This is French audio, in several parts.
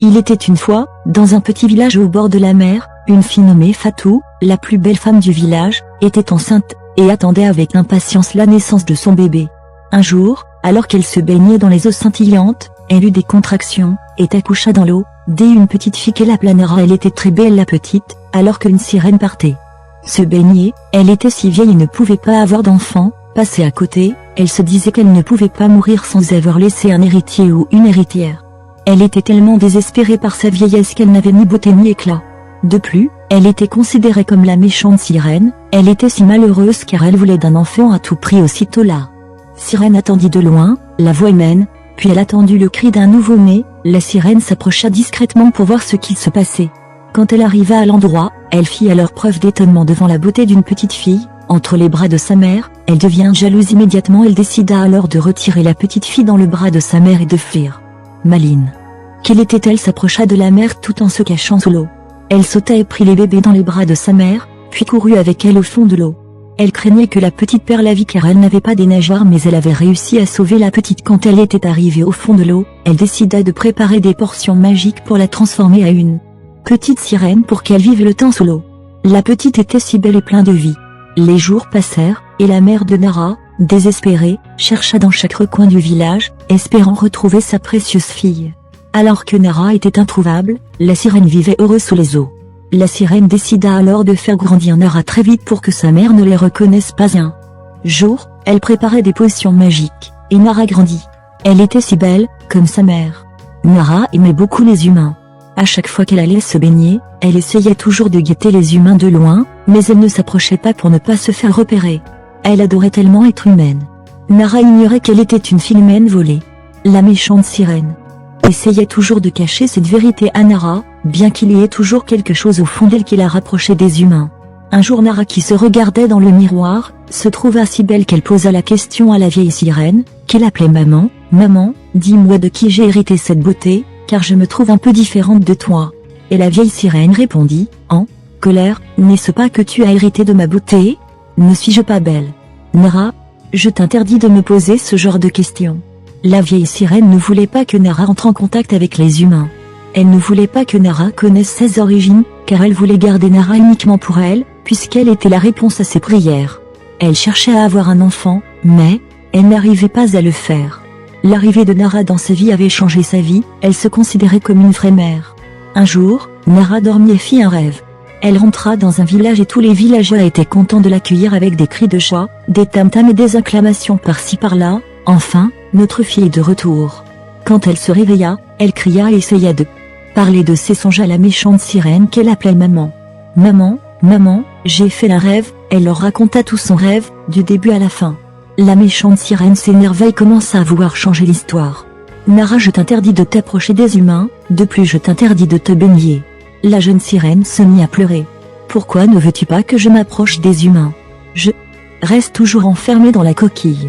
Il était une fois, dans un petit village au bord de la mer, une fille nommée Fatou, la plus belle femme du village, était enceinte, et attendait avec impatience la naissance de son bébé. Un jour, alors qu'elle se baignait dans les eaux scintillantes, elle eut des contractions, et accoucha dans l'eau, dès une petite fille qu'elle appela Nara. Elle était très belle la petite, alors qu'une sirène partait se baigner. Elle était si vieille et ne pouvait pas avoir d'enfant. Passée à côté, elle se disait qu'elle ne pouvait pas mourir sans avoir laissé un héritier ou une héritière. Elle était tellement désespérée par sa vieillesse qu'elle n'avait ni beauté ni éclat. De plus, elle était considérée comme la méchante sirène. Elle était si malheureuse car elle voulait d'un enfant à tout prix. Aussitôt la sirène attendit de loin, la voix humaine, puis elle attendit le cri d'un nouveau-né. La sirène s'approcha discrètement pour voir ce qu'il se passait. Quand elle arriva à l'endroit, elle fit alors preuve d'étonnement devant la beauté d'une petite fille, entre les bras de sa mère. Elle devint jalouse immédiatement. Elle décida alors de retirer la petite fille dans le bras de sa mère et de fuir. Maline quelle était-elle, s'approcha de la mère tout en se cachant sous l'eau. Elle sauta et prit les bébés dans les bras de sa mère, puis courut avec elle au fond de l'eau. Elle craignait que la petite perde la vie car elle n'avait pas des nageoires, mais elle avait réussi à sauver la petite. Quand elle était arrivée au fond de l'eau, elle décida de préparer des portions magiques pour la transformer à une petite sirène pour qu'elle vive le temps sous l'eau. La petite était si belle et pleine de vie. Les jours passèrent, et la mère de Nara, désespérée, chercha dans chaque recoin du village, espérant retrouver sa précieuse fille. Alors que Nara était introuvable, la sirène vivait heureuse sous les eaux. La sirène décida alors de faire grandir Nara très vite pour que sa mère ne les reconnaisse pas. Un jour, elle préparait des potions magiques, et Nara grandit. Elle était si belle, comme sa mère. Nara aimait beaucoup les humains. À chaque fois qu'elle allait se baigner, elle essayait toujours de guetter les humains de loin, mais elle ne s'approchait pas pour ne pas se faire repérer. Elle adorait tellement être humaine. Nara ignorait qu'elle était une fille humaine volée. La méchante sirène essayait toujours de cacher cette vérité à Nara, bien qu'il y ait toujours quelque chose au fond d'elle qui la rapprochait des humains. Un jour, Nara, qui se regardait dans le miroir, se trouva si belle qu'elle posa la question à la vieille sirène, qu'elle appelait maman. « Maman, dis-moi de qui j'ai hérité cette beauté, car je me trouve un peu différente de toi. » Et la vieille sirène répondit, en colère, « N'est-ce pas que tu as hérité de ma beauté? Ne suis-je pas belle? Nara, je t'interdis de me poser ce genre de questions. » La vieille sirène ne voulait pas que Nara entre en contact avec les humains. Elle ne voulait pas que Nara connaisse ses origines, car elle voulait garder Nara uniquement pour elle, puisqu'elle était la réponse à ses prières. Elle cherchait à avoir un enfant, mais elle n'arrivait pas à le faire. L'arrivée de Nara dans sa vie avait changé sa vie. Elle se considérait comme une vraie mère. Un jour, Nara dormit et fit un rêve. Elle rentra dans un village et tous les villageois étaient contents de l'accueillir avec des cris de joie, des tam-tams et des acclamations par-ci par-là. Enfin, notre fille est de retour. Quand elle se réveilla, elle cria et essaya de parler de ses songes à la méchante sirène qu'elle appelait maman. « Maman, maman, j'ai fait un rêve. » Elle leur raconta tout son rêve, du début à la fin. La méchante sirène s'énerva et commença à vouloir changer l'histoire. « Nara, je t'interdis de t'approcher des humains, de plus je t'interdis de te baigner. » La jeune sirène se mit à pleurer. « Pourquoi ne veux-tu pas que je m'approche des humains? Je reste toujours enfermée dans la coquille.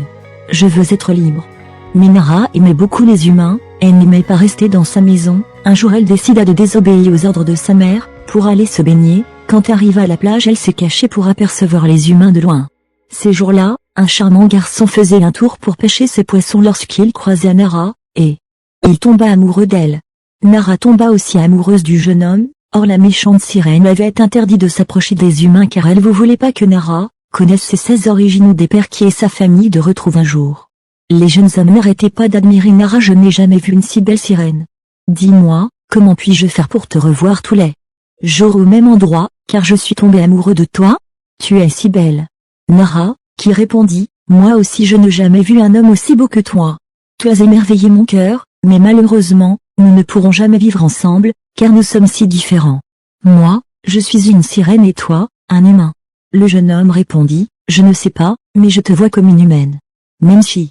Je veux être libre. » Mais Nara aimait beaucoup les humains, elle n'aimait pas rester dans sa maison. Un jour, elle décida de désobéir aux ordres de sa mère, pour aller se baigner. Quand arriva à la plage, elle s'est cachée pour apercevoir les humains de loin. Ces jours-là, un charmant garçon faisait un tour pour pêcher ses poissons lorsqu'il croisa Nara, et il tomba amoureux d'elle. Nara tomba aussi amoureuse du jeune homme. Or la méchante sirène avait interdit de s'approcher des humains car elle ne voulait pas que Nara connaisse ses origines ou des pères qui et sa famille de retrouve un jour. Les jeunes hommes n'arrêtaient pas d'admirer Nara. « Je n'ai jamais vu une si belle sirène. Dis-moi, comment puis-je faire pour te revoir tous les jours au même endroit, car je suis tombé amoureux de toi? Tu es si belle. » Nara, qui répondit, « Moi aussi je n'ai jamais vu un homme aussi beau que toi. Tu as émerveillé mon cœur, mais malheureusement, nous ne pourrons jamais vivre ensemble, car nous sommes si différents. Moi, je suis une sirène et toi, un humain. » Le jeune homme répondit, « Je ne sais pas, mais je te vois comme une humaine. Même si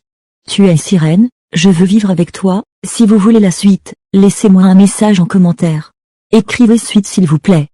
tu es sirène, je veux vivre avec toi. Si vous voulez la suite, laissez-moi un message en commentaire. Écrivez suite s'il vous plaît.